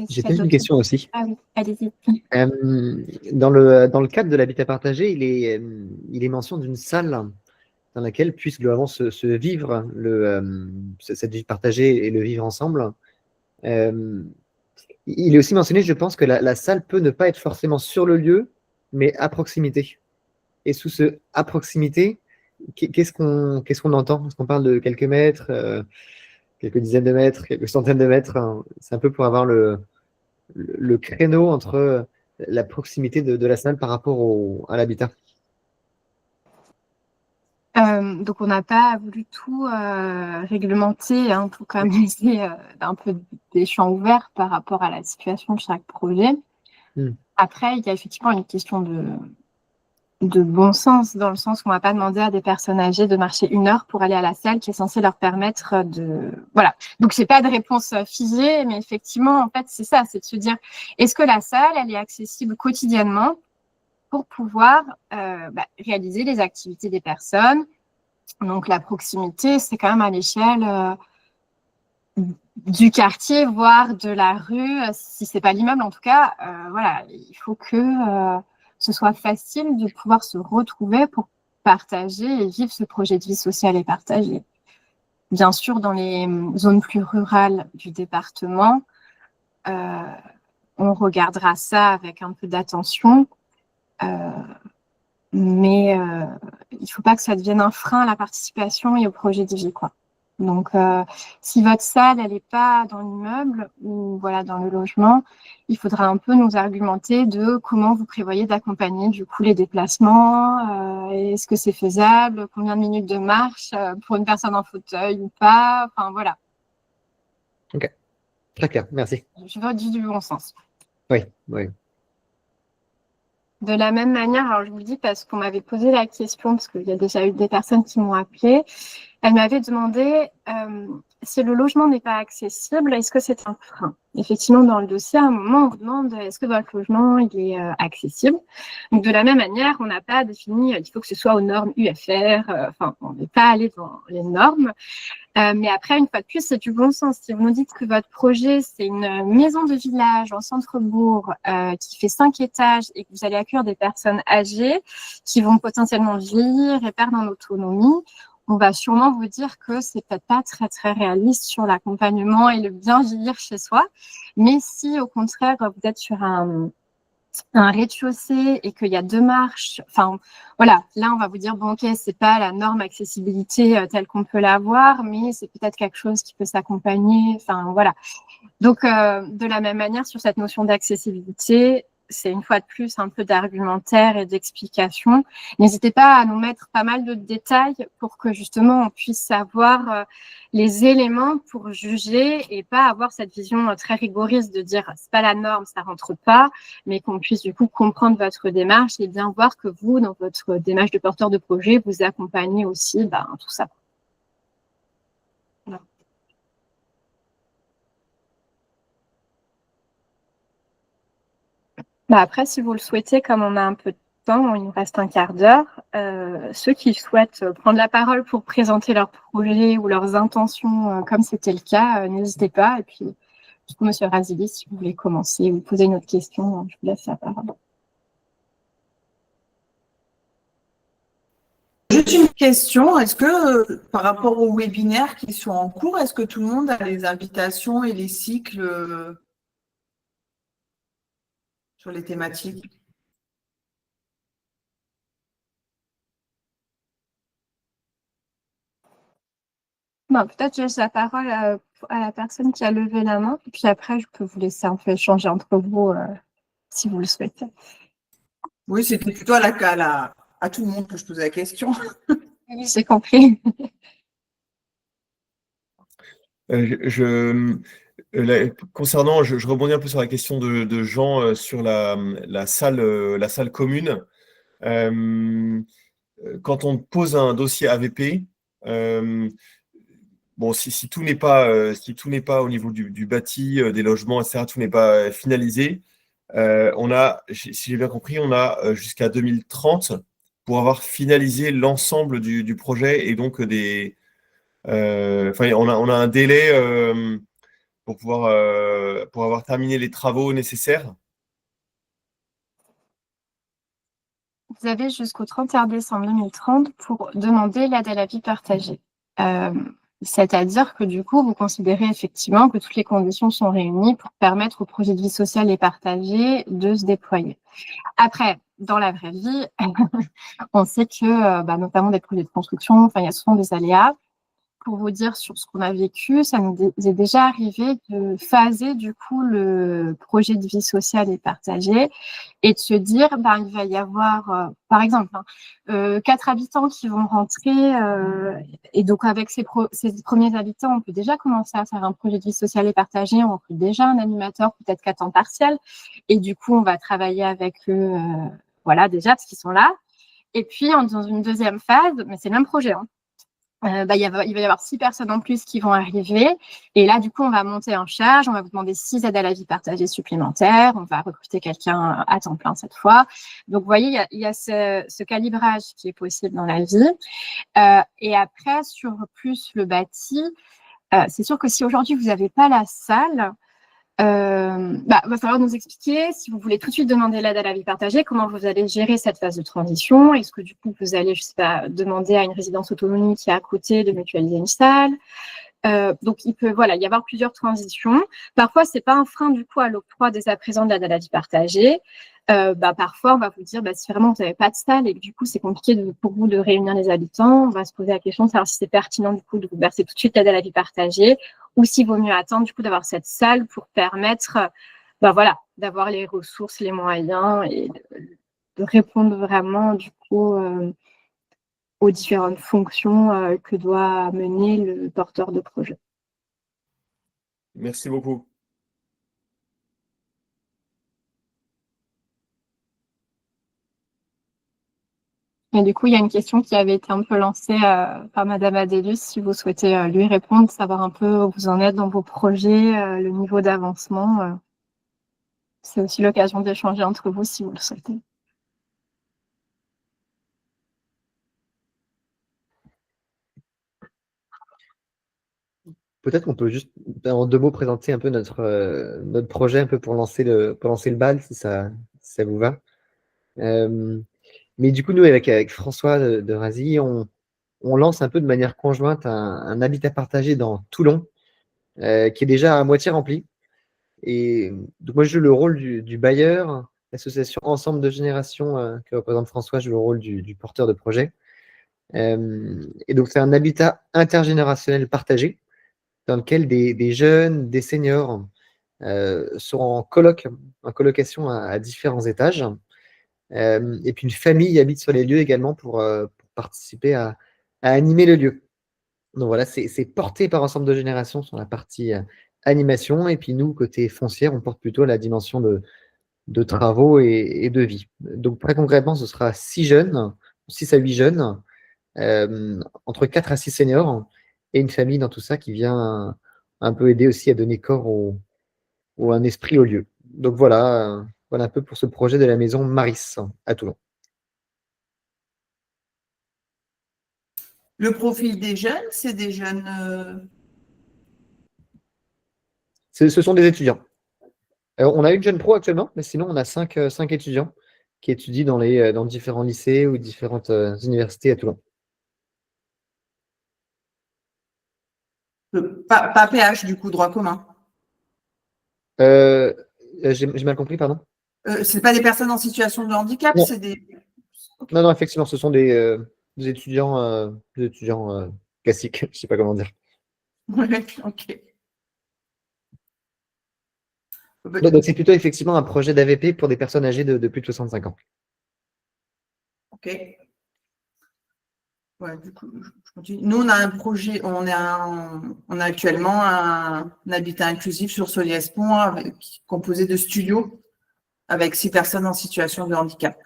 J'ai peut-être une question aussi. Ah oui, allez-y. Dans le cadre de l'habitat partagé, il est mention d'une salle dans laquelle puisse globalement se vivre cette vie partagée et le vivre ensemble. Il est aussi mentionné, je pense, que la salle peut ne pas être forcément sur le lieu, mais à proximité. Et sous ce à proximité, qu'est-ce qu'on entend? Est-ce qu'on parle de quelques mètres, quelques dizaines de mètres, quelques centaines de mètres, hein? C'est un peu pour avoir le créneau entre la proximité de la salle par rapport à l'habitat. Donc, on n'a pas voulu tout réglementer, hein, pour quand même laisser un peu des champs ouverts par rapport à la situation de chaque projet. Après, il y a effectivement une question de bon sens, dans le sens qu'on ne va pas demander à des personnes âgées de marcher 1 heure pour aller à la salle qui est censée leur permettre de... Voilà. Donc, je n'ai pas de réponse figée, mais effectivement, en fait, c'est ça, c'est de se dire, est-ce que la salle, elle est accessible quotidiennement pour pouvoir réaliser les activités des personnes? Donc, la proximité, c'est quand même à l'échelle du quartier, voire de la rue, si ce n'est pas l'immeuble, en tout cas. Voilà, il faut que ce soit facile de pouvoir se retrouver pour partager et vivre ce projet de vie sociale et partagé. Bien sûr, dans les zones plus rurales du département, on regardera ça avec un peu d'attention. Mais il ne faut pas que ça devienne un frein à la participation et au projet de vie, quoi. Donc, si votre salle, elle n'est pas dans l'immeuble ou voilà, dans le logement, il faudra un peu nous argumenter de comment vous prévoyez d'accompagner du coup les déplacements, est-ce que c'est faisable, combien de minutes de marche pour une personne en fauteuil ou pas, enfin voilà. Ok, très clair, merci. Je veux du bon sens. Oui, oui. De la même manière, alors je vous le dis parce qu'on m'avait posé la question, parce qu'il y a déjà eu des personnes qui m'ont appelé, elles m'avaient demandé si le logement n'est pas accessible, est-ce que c'est un frein? Effectivement, dans le dossier, à un moment, on vous demande est-ce que votre logement il est accessible? Donc, de la même manière, on n'a pas défini il faut que ce soit aux normes UFR, enfin, on n'est pas allé dans les normes. Mais après, une fois de plus, c'est du bon sens. Si vous nous dites que votre projet, c'est une maison de village en centre-bourg qui fait 5 étages et que vous allez accueillir des personnes âgées qui vont potentiellement vieillir et perdre en autonomie, on va sûrement vous dire que c'est peut-être pas très, très réaliste sur l'accompagnement et le bien vieillir chez soi. Mais si, au contraire, vous êtes sur un rez-de-chaussée et qu'il y a 2 marches, enfin voilà, là on va vous dire bon ok, c'est pas la norme accessibilité telle qu'on peut l'avoir, mais c'est peut-être quelque chose qui peut s'accompagner, enfin voilà. Donc de la même manière sur cette notion d'accessibilité, c'est une fois de plus un peu d'argumentaire et d'explication. N'hésitez pas à nous mettre pas mal de détails pour que justement on puisse savoir les éléments pour juger et pas avoir cette vision très rigoriste de dire c'est pas la norme, ça rentre pas, mais qu'on puisse du coup comprendre votre démarche et bien voir que vous, dans votre démarche de porteur de projet, vous accompagnez aussi tout ça. Voilà. Après, si vous le souhaitez, comme on a un peu de temps, il nous reste un quart d'heure, ceux qui souhaitent prendre la parole pour présenter leur projet ou leurs intentions, comme c'était le cas, n'hésitez pas. Et puis, du coup, Monsieur Razili, si vous voulez commencer ou poser une autre question, je vous laisse la parole. Juste une question, est-ce que par rapport aux webinaires qui sont en cours, est-ce que tout le monde a les invitations et les cycles sur les thématiques? Peut-être je laisse la parole à la personne qui a levé la main, et puis après, je peux vous laisser un peu échanger entre vous si vous le souhaitez. Oui, c'était plutôt à tout le monde que je posais la question. Oui, j'ai compris. Concernant, je rebondis un peu sur la question de Jean sur la salle commune. Quand on pose un dossier AVP, bon, si tout n'est pas au niveau du bâti, des logements, etc., tout n'est pas finalisé, si j'ai bien compris, on a jusqu'à 2030 pour avoir finalisé l'ensemble du projet et donc on a un délai pour avoir terminé les travaux nécessaires. Vous avez jusqu'au 31 décembre 2030 pour demander l'aide à la vie partagée. C'est-à-dire que du coup, vous considérez effectivement que toutes les conditions sont réunies pour permettre au projet de vie sociale et partagé de se déployer. Après, dans la vraie vie, on sait que, notamment des projets de construction, il y a souvent des aléas. Pour vous dire sur ce qu'on a vécu, ça nous est déjà arrivé de phaser du coup le projet de vie sociale et partagé et de se dire, il va y avoir, par exemple, 4 habitants qui vont rentrer et donc avec ces premiers habitants, on peut déjà commencer à faire un projet de vie sociale et partagé, on recrute déjà un animateur, peut-être qu'à temps partiel, et du coup, on va travailler avec eux, déjà, parce qu'ils sont là. Et puis, dans une deuxième phase, mais c'est le même projet, hein, il va y avoir 6 personnes en plus qui vont arriver. Et là, du coup, on va monter en charge. On va vous demander 6 aides à la vie partagée supplémentaires. On va recruter quelqu'un à temps plein cette fois. Donc, vous voyez, il y a ce calibrage qui est possible dans la vie. Et après, sur plus le bâti, c'est sûr que si aujourd'hui, vous n'avez pas la salle, va falloir nous expliquer si vous voulez tout de suite demander l'aide à la vie partagée, comment vous allez gérer cette phase de transition. Est-ce que du coup vous allez, je sais pas, demander à une résidence autonomie qui est à côté de mutualiser une salle. Donc il peut y avoir plusieurs transitions. Parfois c'est pas un frein du coup à l'octroi dès à présent de l'aide à la vie partagée. Parfois on va vous dire si vraiment vous n'avez pas de salle et que du coup c'est compliqué pour vous de réunir les habitants, on va se poser la question de savoir si c'est pertinent du coup de vous verser tout de suite l'aide à la vie partagée ou s'il vaut mieux attendre du coup d'avoir cette salle pour permettre d'avoir les ressources, les moyens et de répondre vraiment du coup aux différentes fonctions que doit mener le porteur de projet. Merci beaucoup. Et du coup, il y a une question qui avait été un peu lancée par Madame Adélus, si vous souhaitez lui répondre, savoir un peu où vous en êtes dans vos projets, le niveau d'avancement. C'est aussi l'occasion d'échanger entre vous si vous le souhaitez. Peut-être qu'on peut juste, en 2 mots, présenter un peu notre projet un peu pour lancer le bal, si ça vous va. Mais du coup, nous, avec François de Razy, on lance un peu de manière conjointe un habitat partagé dans Toulon, qui est déjà à moitié rempli. Et donc, moi, je joue le rôle du bailleur, l'association Ensemble de Génération, que représente François, joue le rôle du porteur de projet. Et donc, c'est un habitat intergénérationnel partagé dans lequel des jeunes, des seniors sont en colocation à différents étages. Et puis, une famille habite sur les lieux également pour participer à animer le lieu. Donc voilà, c'est porté par Ensemble de Génération sur la partie animation. Et puis nous, côté foncière, on porte plutôt la dimension de travaux et de vie. Donc très concrètement, ce sera 6 jeunes, 6 à 8 jeunes, entre 4 à 6 seniors, et une famille dans tout ça qui vient un peu aider aussi à donner corps ou un esprit au lieu. Donc voilà, voilà un peu pour ce projet de la maison Maris à Toulon. Le profil des jeunes, c'est des jeunes. Ce sont des étudiants. On a une jeune pro actuellement, mais sinon on a 5 étudiants qui étudient dans différents lycées ou différentes universités à Toulon. Pas PH, du coup, droit commun. J'ai mal compris, pardon. C'est pas des personnes en situation de handicap, Non. c'est des. Non, effectivement, ce sont des étudiants, classiques, je ne sais pas comment dire. Ouais, ok. Donc c'est plutôt effectivement un projet d'AVP pour des personnes âgées de plus de 65 ans. Ok. Ouais, du coup, je continue. Nous, on a un projet, on a actuellement un habitat inclusif sur Soliès-Pont composé de studios avec 6 personnes en situation de handicap.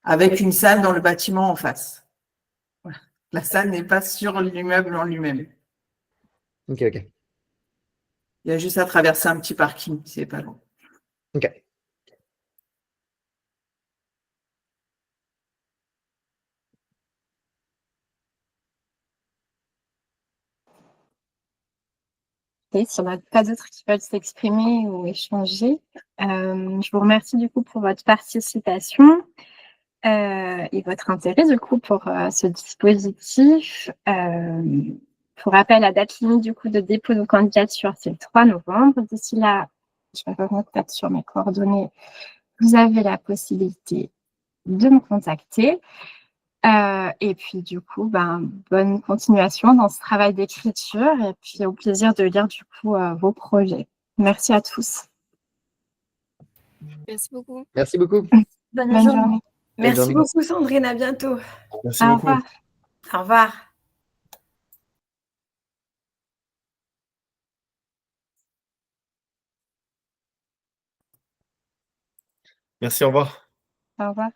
Avec une salle dans le bâtiment en face. Voilà. La salle n'est pas sur l'immeuble en lui-même. Ok. Il y a juste à traverser un petit parking, c'est pas long. Ok. Et s'il n'y en a pas d'autres qui veulent s'exprimer ou échanger, je vous remercie du coup pour votre participation. et votre intérêt du coup pour ce dispositif. Pour rappel, la date limite du coup de dépôt de candidature, c'est le 3 novembre. D'ici là, je vais revenir peut-être sur mes coordonnées. Vous avez la possibilité de me contacter. Et puis du coup, bonne continuation dans ce travail d'écriture et puis au plaisir de lire du coup vos projets. Merci à tous. Merci beaucoup. Merci beaucoup. Bonne Bonne journée. journée. Merci journée. beaucoup, Sandrine. À bientôt. Merci Au beaucoup. revoir. Au revoir. Merci, au revoir. Au revoir.